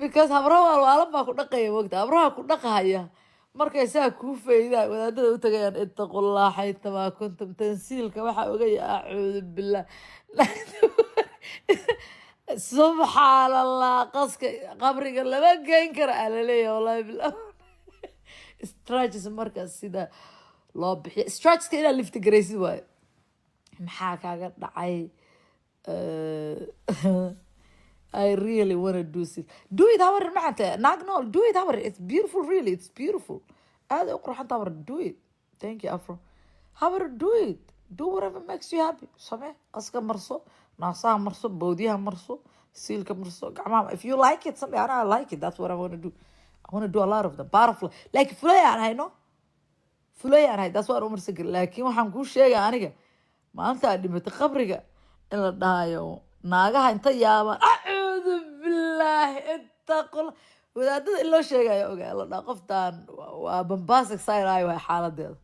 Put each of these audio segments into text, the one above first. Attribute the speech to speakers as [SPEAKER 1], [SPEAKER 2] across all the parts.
[SPEAKER 1] because habraha waa baa ku dhaqaya waqti habraha ku dhaqaya markay saa ku feeydaa wadaadada u tagayaan ittaqullah hayta ma kuntum tansiilka waxa oga a'uudu billah subhanallah qaska qabriga lama geyn karo alaleeyo wallahi billah stretches markaas sida loo bixiyo stretches ila lift gareysid waay maxaa kaaga dhacay I really want to do it. Do it however matter. No, do it however. It's beautiful, really. It's beautiful. هذا أقرأ however. Do it. Thank you, Afro. However, do it. Do whatever makes you happy. سمع. أسكا مرسو. ناسا مرسو. بوديها مرسو. سيلك مرسو. كمان. If you like it, something I like it. That's what I want to do. I want to do a lot of them. Butterfly. Like فلوية أنا know. فلوية أنا that's what عمر سجل. لكن ما حنقول شيء أنا كه. ما أنت اللي متخبرك. إلا دايو. naagaha inta yaaban a'uudu billahi ittaqul wadaadada ilo sheegayo ogaa la dhaa qoftaan waa bombastic side ay way xaaladeeda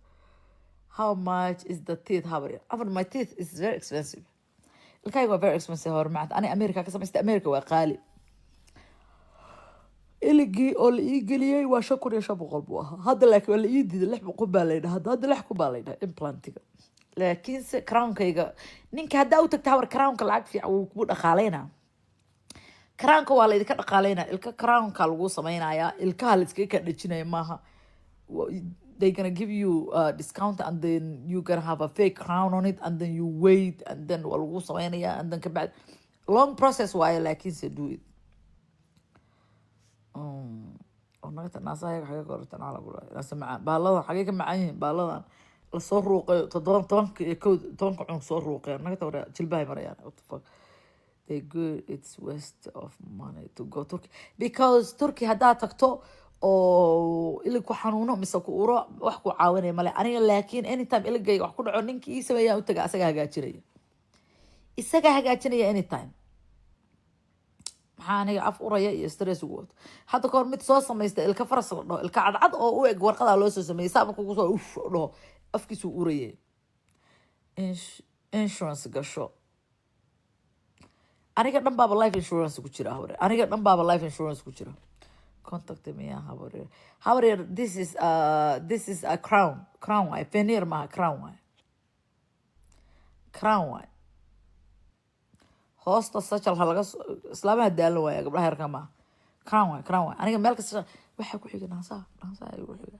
[SPEAKER 1] how much is the teeth habar after my teeth is very expensive ilkayga waa very expensive hor macad ani America ka samaystay America waa qaali iligii oo la ii geliyay waa 5,500 buu ahaa hadda laakiin waa la ii diiday 600 baa la yidhaahdaa hadda 600 baa la yidhaahdaa implantiga laakiin se crownkayga ninka haddaa u tagta hawar crownka lacag fiican wuu kugu dhaqaaleynaa crownka waa laydinka dhaqaaleynaa ilka crownka lagu sameynayaa ilkaha la iskaga kaa dhajinaya maaha they gonna give you a discount and then you gonna have a fake crown on it and then you wait and then waa lagu sameynayaa and then kabacdi long process waaye laakiin se do it nagata naasahayaga xagee ka horta naala gula naasa macaan baaladan xagee ka macaan yihiin baaladan lasoo ruuqay 7 cunug soo ruuqay nagata hore jilbahay marayaan what the fuck they good it's waste of money to go Turkey because Turkey haddaa tagto oo ilig ku xanuuno mise ku uro wax ku caawinaya male aniga laakiin anytime iligayga wax ku dhaco ninkii ii sameeyaa u taga isaga hagaajinaya anytime maxaa aniga af uraya iyo stress ugu wato hadda kahor mid soo samaysta ilka faras la dhaho ilka cadcad oo u eg warqadaa loo soo sameeyey saa markuu kusoo dhaho afkiisu urayay insurance gasho aniga dhan baaba life insurance ku jira hawre aniga dhan baaba life insurance ku jira contact me hawre this is a crown I veneer ma crown hoosta sajal halaga islaamaha daalan waaya gabdhaha yarka ma crown aniga meel kasta waxa ku xiga naasa igu xiga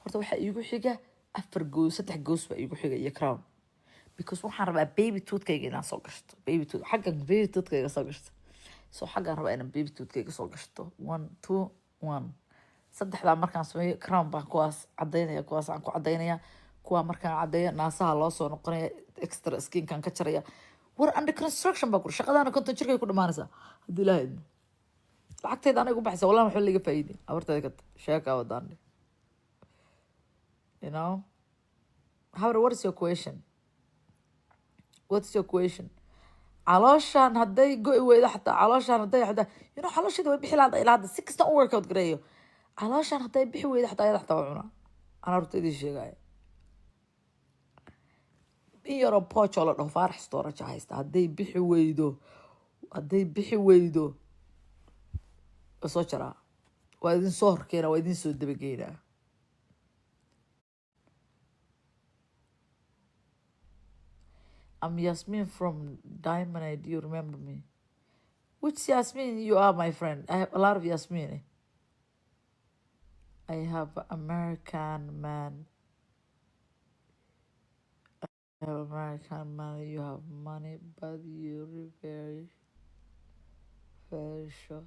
[SPEAKER 1] horta waxa igu xiga 4 goos 3 goos baa igu xiga iyo crown because waxaan rabaa baby toothkayga inaan soo gashto baby toothkayga soo gashto so xaggaan rabaa inaan baby toothkayga soo gashto 1 2 1 saddexdaa markaan sameeyo crown baan kuwaas cadaynaya kuwaas aan ku cadaynaya kuwa markaan cadeeyo naasaha loo soo noqonaya extra skinkan ka jaraya war under construction baa ku shaqadaana konton jirkay ku dhamaanaysaa haddii ilaahay idmo lacagtayda aniga u baxaysa wallahi waxba laga faa'iiday abartayda ka sheeka wadaan what is your question calooshaan hadday go-i weydo xataa calooshaan hadday caloosheeda way bixi lahayd ilaa hadda si kasta u workout gareeyo calooshaan hadday bixi weydo xataa ayada xataa waa cunaa anaa horta idin sheegaya in yaroo pocho la dhaho faarax storage haysta hadday bixi weydo waa soo jaraa waa idin soo horkeena waa idin soo dabageynaa I'm Yasmin from Diamond. Do you remember me? Which Yasmin you are, my friend? I have a lot of Yasmin. I have American man. You have money, but you're very, very short.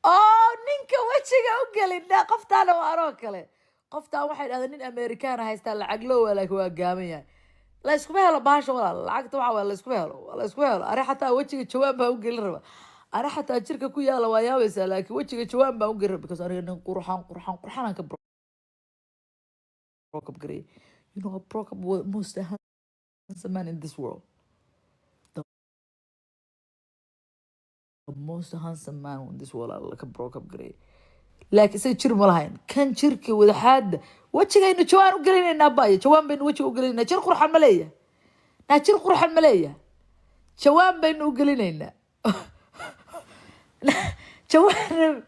[SPEAKER 1] Oh, ninka wajiga u gelina qoftaan waa aroo kale. Qoftaan waxay dhahdaa nin American haysta lacag loo walaak waa gaaban yahay. La isku helo baasha walaal lacagta waxa la isku helo ari xataa wajiga jawaan baa u gelin raba ari xataa jirka ku yaala waa yaabaysaa laakiin wajiga jawaan baa u gelin raba because aniga nin qurxan ka broke up gray I broke up with most handsome man in this world the most handsome man in this world like a broke up gray laakiin say jir ma lahayn kan jirka wadaxaada wajigayna jawaan u gelinaynaa baayo jawaan baynu wajiga u gelinaynaa jir qurxan ma leeyahay jawaan baynu u gelinaynaa jawaan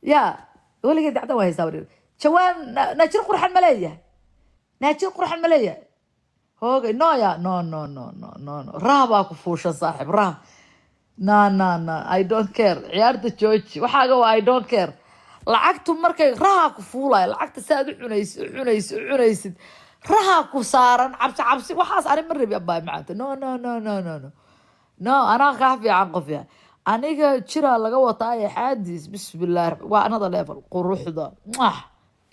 [SPEAKER 1] يا ولقيت دعته وهي ساوري جوان ناجر قرحان ملايا ناجر قرحان ملايا هو نو يا نو راه كفوش صاحب راه نا I don't care عيارة جوج وحاجة I don't care لعقته مركي راه كفولا لعقت ساد عنيس راه كسارا عبسي وحاس أنا مرة بيباي معته نو أنا خافي عن قفيا أنا كشرا لقى وطاي حادث بسم الله وأنا ذا ليفل قروح ذا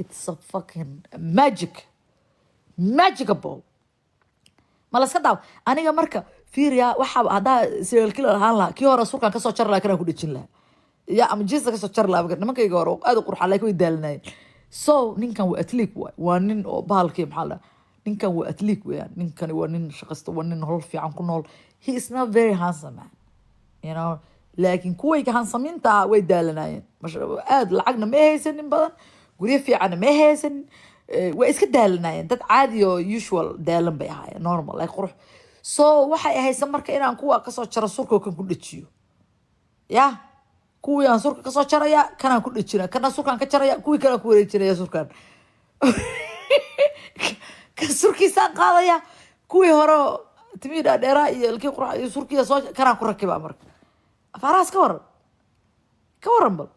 [SPEAKER 1] it's a fucking magical ما لا سكداو أنا مركا فيريا وحاب هذا سيل كلا هلا كيو رسول كان كسر شر لكن أقول لك يا أم جيس كسر شر لا بقدر ما كي يقارو هذا قروح عليك ويدلنا so نين كان وأتليك وانين بالكي محلا نين كان وأتليك نين كان وانين شخص وانين هول في عن كل he is not very handsome man you know لكن كوي كهانسمين تا ويدالناين مش لعقنا ما هيسن بدن قولي في عنا ما هيسن وإسك دالناين دad عادي أو usual دالن بيها normal like قروح so waxay haysan marka inaan kuwa ka soo jaro surka kan ku dhajiyo ya kuwii aan surka ka soo jaraya kanaan ku dhajina kana surkaan ka jaraya kuwii kale ku wareejinaya surkaan ka surkiisaan qaadaya kuwii hore timida dheeraa iyo ilkii qurux iyo surkiisa soo kanaan ku rakibaa marka فراس كورن بل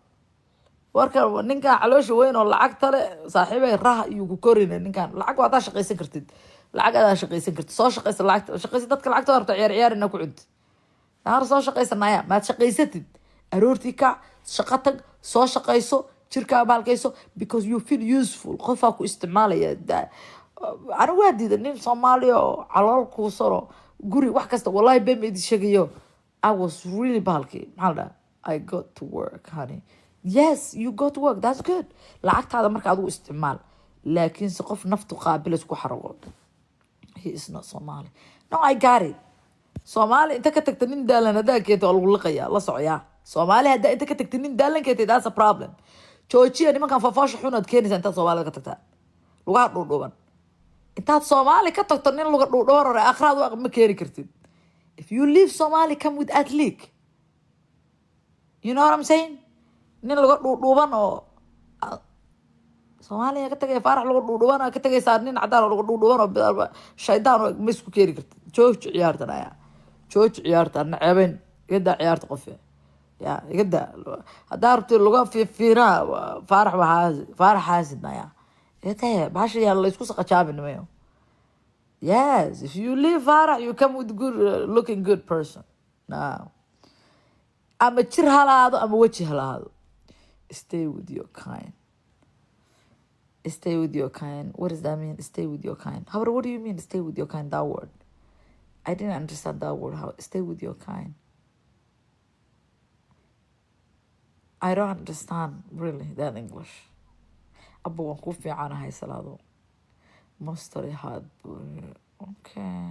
[SPEAKER 1] warka ninka caloosha weyn oo lacag tale saaxiibay raah iyo ku korin ninkan lacag wada shaqaysan kartid lacag aad shaqaysan kartid soo shaqaysan lacag shaqaysan dadka lacagta horta ciyaar ina ku cunti naar soo shaqaysanaya ma shaqaysatid aroortii ka shaqo tag soo shaqayso jirka baalkayso because you feel useful qofa ku isticmaalaya ana waadida nin Soomaaliya calool ku saro guri wax kasta wallahi been mid sheegayo I was really balky. Malda, I got to work, honey. Yes, you got to work. That's good. لعقت هذا مركز عدو استعمال. لكن سقف نفط قابل اسكو حرقود. He is not Somali. No, I got it. Somali انت كتكتنين دالنا دا كيتو الغلقيا الله صعيا. Somali هدا انت كتكتنين دالنا كيتو that's a problem. شوشي أنا ما كان ففاش حونا تكيني انت Somali كتكتا. لغات روبان. انت Somali كتكتنين لغات روبان اخراد واقع مكيري كرتين. If you leave Somali, come with Atlik. You know what I'm saying? Nin lagu dhuuban oo Soomaaliya ka tagay farax lagu dhuuban oo ka tagay saarnin cadaan lagu dhuuban oo shaydaan oo misku keeri kartid. Joog ciyaartan ayaa. Joog ciyaartan ceebeen gada ciyaarta qof. Ya gada hadaartu lagu fiira farax haasidna ya. Ee baashi yaa la isku saqajaabin mayo. Yes, if you leave Farah, you come with good looking good person. Now, I'm a chirhalado, I'm a witchhalado. Stay with your kind. Stay with your kind. What does that mean? Stay with your kind. However, what do you mean stay with your kind? That word. I didn't understand that word. How stay with your kind. I don't understand really that English. Abu Wakufi Ana Hay Salado. Mostly hard. Okay.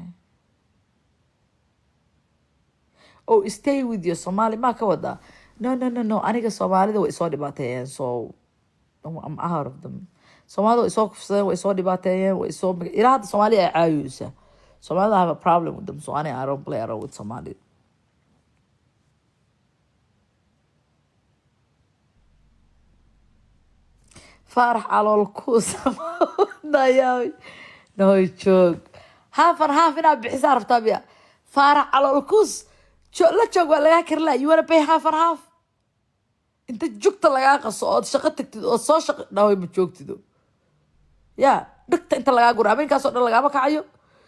[SPEAKER 1] Oh, stay with your Somali. Ma kawada. No. Aniga Somali way soo dhibaateeyeen. So I'm out of them. Somali way soo kufsadeen, way soo dhibaateeyeen, way soo ilaa hadda Somali ay caayuusa. Somali have a problem with them. So I don't play around with Somali. فرح على الكوس ضياوي no joke half and half ina bixisar tabiya فرح على الكوس لا joke ولا كرلا you wanna pay half and half انت joogta laga qaso oo shaqo tagtid oo soo shaqo dhaaway ma joogtido ya dhigta inta laga guro habeenkaas oo dhan laga ma kacayo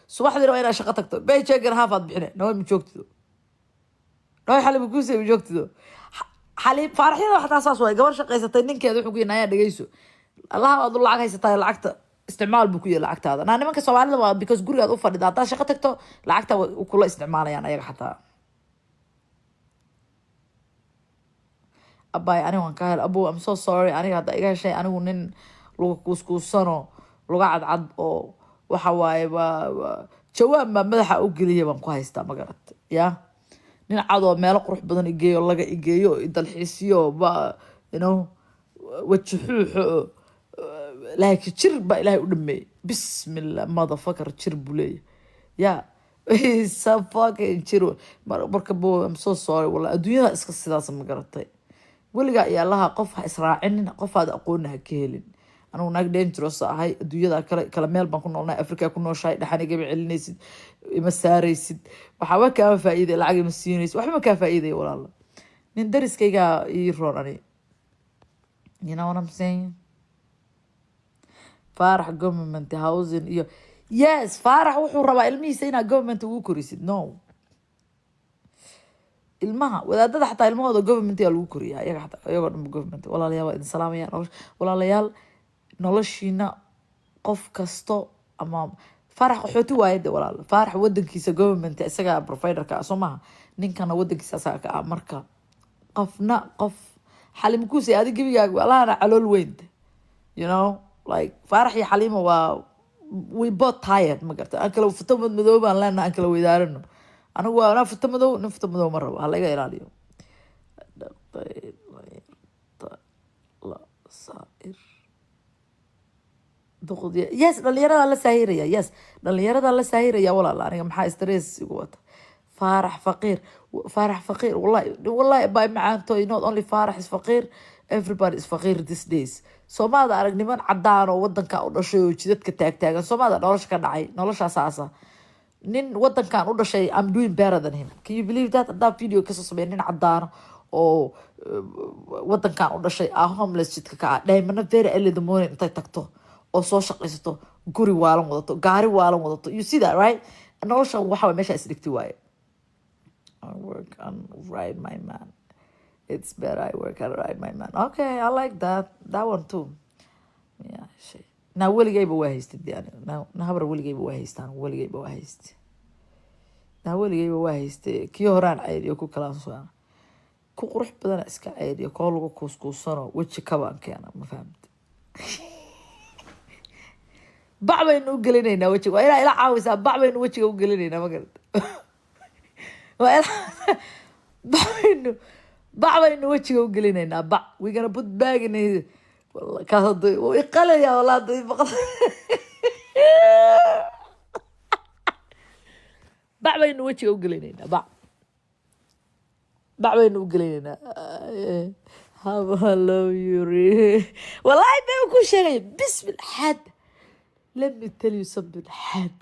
[SPEAKER 1] subaxdii waa ina shaqo tagto bay jeegan half aad bixine dhaaway ma joogtido dhaaway xalib ku soo joogtido xalib farxiyada waxa taas way gabar shaqaysatay ninkeeda wuxuu ku yinaaya dhageyso Allah aad u lacag haysatay lacagta isticmaal buu ku yeelay lacagtaada na nimanka Soomaalida waa because gurigaad u fadhida hadaa shaqo tagto lacagta u kula isticmaalayaan ayaga xataa abay ani waan ka hel abu I'm so sorry aniga hada iga heshay anigu nin lagu kuuskuusano laga cadcad oo waxa waaye jawaab ma madaxa u geliyay baan ku haystaa magarat ya nin cado meel qurux badan igeeyo laga igeeyo dalxiisiyo ba you know wajhuuxo laakiin jir ba ilaahay u dhameey bismillah motherfucker jir bulay ya He's so fucking jiro marka bo I'm so sorry والله adduunyada iska sidaas ma garatay weligaa iyo allaha qof ha israacinin qof aad aqoonna ha ka helin anigu naag dangerous ahay adduunyada kala meel baan ku noolnahay Afrika ku nooshahay dhaxan igaba celinaysid ima saaraysid waxba kaama faa'iiday lacag ima siinaysid waxba ma kaa faa'iiday walaalo nin dariskayga ii roon ani you know what I'm saying Farah government housing iyo yes Farah wuxuu rabaa ilmihiisa inaa government ugu korisid no ilmaha wadaadada xataa ilmahooda government yaa lagu koriyaa iyaga xataa iyagoo dhan government walaalayaal waa idin salaamayaan walaalayaal noloshiina qof kasto ama Farah qaxooti waaye de walaal Farah wadankiisa government isaga providerka soo maaha ninkana wadankiisa asaga ka marka qofna qof xalim ku si adiga gabigaaga walaana calool weyn you know like Farah iyo Xalima waa we both tired ma garta aan kala futo madow baan leenahay aan kala weydaarano anigu waa ana futo madow ma rabo ha laga ilaaliyo la sair duqdiya yes dhalinyarada la saahiraya yes dhalinyarada la saahiraya walaal aniga maxaa stress igu wata Farah faqir wallahi by macaanto not only Farah is faqir everybody is faqir these days Soomaalida aragniman cadaan oo wadanka u dhashay oo jidadka taagtaagan Soomaalida nolosha ka dhacay nolosha saasa nin wadankan u dhashay I'm doing better than him can you believe that that video ka soo sameeyay nin cadaan oo wadankan u dhashay homeless jidka ka dhaymana very early in the morning intay tagto oo soo shaqaysato guri waalan wadato gaari waalan wadato you see that right nolosha waxa meesha isdhigtay waaye I work on ride my man it's better I work on ride my man okay I like that one too yeah shit now weligayba waa haystay yani na habar weligayba waa haystaan weligayba waa haystay na weligayba waa haystay kii horaan cayriyo ku kala soo ku qurux badan iska cayriyo koo lagu kuuskuusano waji kabaan keena ma fahamtay bacbaynu u gelinaynaa wajiga waa ila caawisa bacbaynu wajiga u gelinaynaa ma garata waa bacbaynu wajiga u gelinaynaa bac we gonna put bag in his kaasadu oo iqalaya walaad bacbaynu wajiga u gelinaynaa bacbaynu u gelinaynaa hello Yuri wallahi baa ku sheegay bismillah let me tell you something had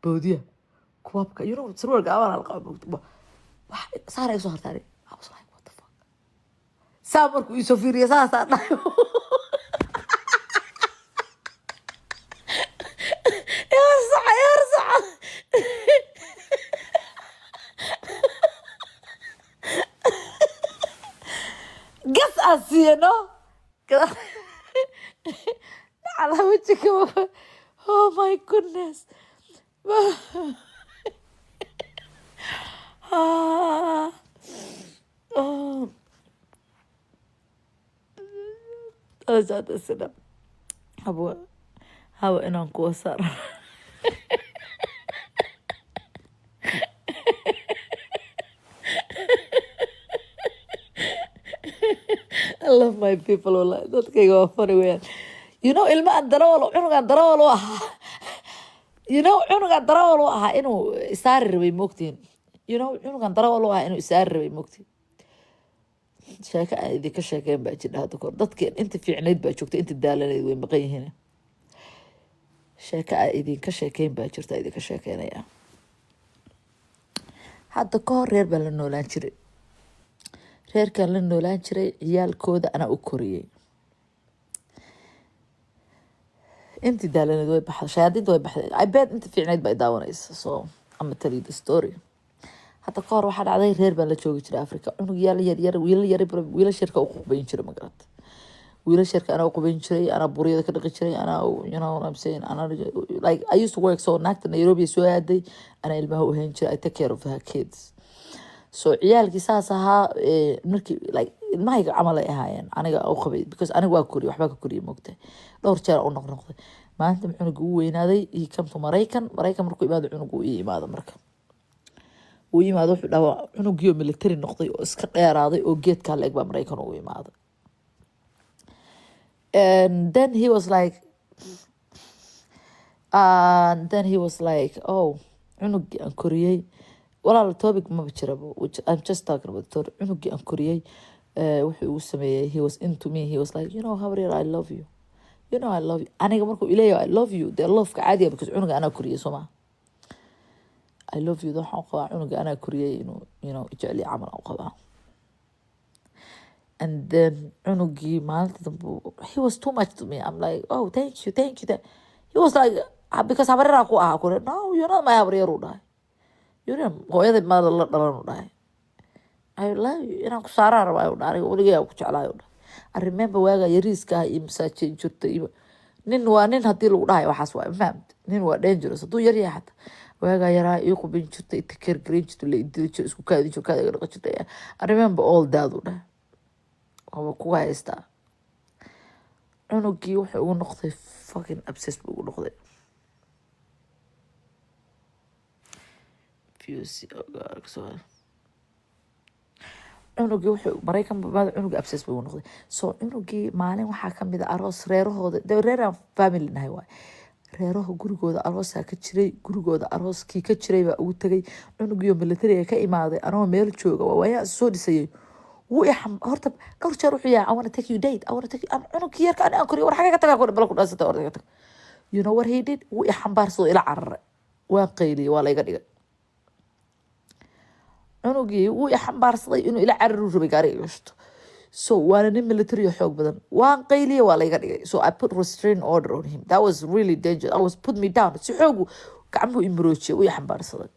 [SPEAKER 1] boodiya kuwabka you know surwalka awal alqaab wax saaray soo hartay I was like what the fuck samarku iso fiiriya saasa dhayo yarsa gas asiyano على وجهك oh my goodness أزاد السلام هوا إنهم كوسر I love my people والله dadkayga waa funny weeyaan you know ilma aan darawal cunugan darawal ah you know cunugan darawal ah inuu isaar rabay moogtiin you know cunugan darawal ah inuu isaar rabay moogtiin sheeka ay idinka sheekeen baa jira hadda kor dadkeen inta fiicneyd baa joogta inta daalaneyd way maqan yihiin sheeka ay idinka sheekeen baa jirta idinka sheekeynaya hadda ka hor reer baa la noolaan jiray reerkan la noolaan jiray ciyaalkooda ana u koriyay inti daalaneed way baxday shayaadiinta way baxday I bet inta fiicneyd bay daawanaysa so I'm tell you the story hadda ka hor waxaa dhacday reer baan la joogi jiray Afrika cunug yar wiila shirka u qubayn jiray ma garata wiila shirka ana u qubayn jiray ana buriyada ka dhaqi jiray ana you know what I'm saying ana like I used to work so naagta Nairobi soo aaday ana ilmaha u hayn jiray I take care of her kids so ciyaalkii saas ahaa markii like ilmahayga camal ay ahaayeen aniga u qabay because aniga waa koriyo waxba ka koriyo moogtay dhowr jeer u noqnoqday maanta cunugu u weynaaday ii kamto Mareykan markuu imaado cunugu ii imaado marka uu imaado wuxuu dhawa cunugiyo military noqday oo iska dheeraaday oo geedka leeg baa Mareykan u imaado and then he was like oh cunugii aan koriyey walaal topic maba jirabo which I'm just talking about cunugii aan koriyey wuxuu igu sameeyey he was into me he was like you know habaryar I love you you know I love you aniga markuu ileeyahay I love you dee loofka caadiga because cunuga anaa koriyey soo maa I love you waxaan qabaa cunuga anaa koriyey inuu you know jecli camal aan qabaa and then cunugii maalinta dambe he was too much to me I'm like oh thank you he was like because habaryar ku ahaa kore no you're not my habaryar u dhahay you're hooyada maada la dhalan u dhahay I love you inaan ku saaraa rabaa u dhahay weligaa ku jeclaa u dhahay I remember waaga yariiska iyo masaajin jirta iyo nin waa nin hadii lagu dhahay waxaas waa fahamad nin waa dangerous haduu yar yahay xataa waaga yaraa iyo qubin jirta inta care green jirta la idil jir isku kaadin jir kaada dhaqo jirta I remember all that u dhahay oo ku haystaa cunugii wuxuu ugu noqday fucking obsessed buu ugu noqday cunugii wuxuu Mareykan baad cunug obsessed buu ugu noqday so cunugii maalin waxaa kamid ah aroos reerahooda reeraan family nahay waay reeraha gurigooda aroosaa ka jiray gurigooda arooskii ka jiray baa ugu tagay cunugiyo military ka imaaday anoo meel jooga waa wayaa soo dhisayay wuu horta dhowr jeer wuxuu yahay I want to take you date I want to take you cunugii yarka aan koriyo war xaga ka tagaa bal ku dhaasata ordaga tag you know what he did wuu xambaarsado ila cararay waa qayliyay waa la iga dhigay cunugii wuu xambaarsaday inuu ila cararu rabay gaariga gashto so waana nin military xoog badan waan qayliyay waa la iga dhigay so I put restraining order on him that was really dangerous I was put me down si xoogu gacmuhu imroojiyay wuu xambaarsaday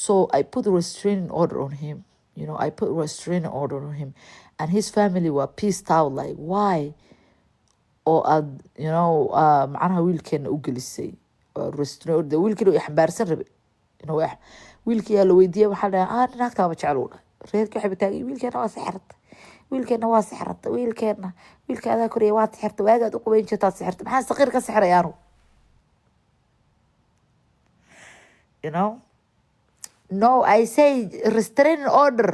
[SPEAKER 1] so I put restraining order on him you know I put restraining order on him and his family were pissed out like why oo you know macnaha wiilkeena u gelisay restraining order wiilkeena uu xambaarsan rabay you know wiilkii yaa la weydiiyay waxaa dhahay naagtaa ma jecel u dhahay reerkii waxay bataagay wiilkeena waa sixirta wiilka adaa koriyay waa sixirta waagaad u qubayn jirtaa sixirta maxaa saqiir ka sixirayaanu you know no I say restraining order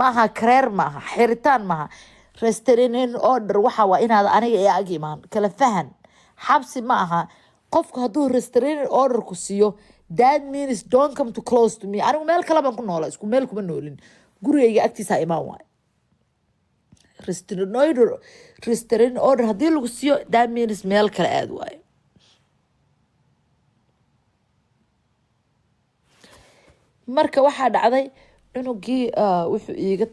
[SPEAKER 1] maaha kareer maaha xiritaan maaha restraining order waxa waa inaad aniga ee ag imaan kala fahan xabsi ma aha qofku hadduu restraining order ku siiyo that means don't come too close to me anigu meel kale baan ku noolaa isku meel kuma noolin gurigayga agtiisa imaan waay restraining order haddii lagu siiyo that means meel kale aad waayo marka waxaa dhacday cunugii wuxuu iiga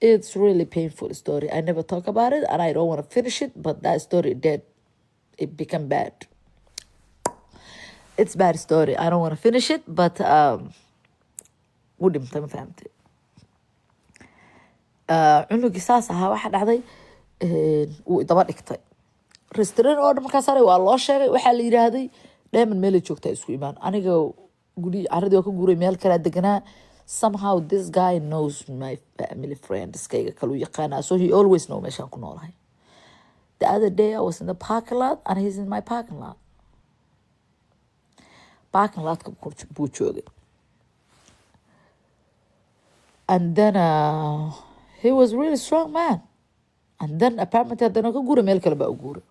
[SPEAKER 1] it's really painful story I never talk about it and I don't want to finish it but that story dead it became bad it's bad story I don't want to finish it but wuu dhintay ma fahamtay cunugii saas ahaa waxaa dhacday wuu daba dhigtay restraining order markaas waa loo sheegay waxaa la yiraahday dheeman meel joogtaa isku imaan aniga guri caradii waa ka guuray meel kale deganaa somehow this guy knows my family friend iskayga kalu yaqaana so he always know meeshaan ku noolahay the other day I was in the parking lot and he's in my parking lot buu joogay and then he was really strong man and then apparently haddana ka guuray meel kale baa u guuray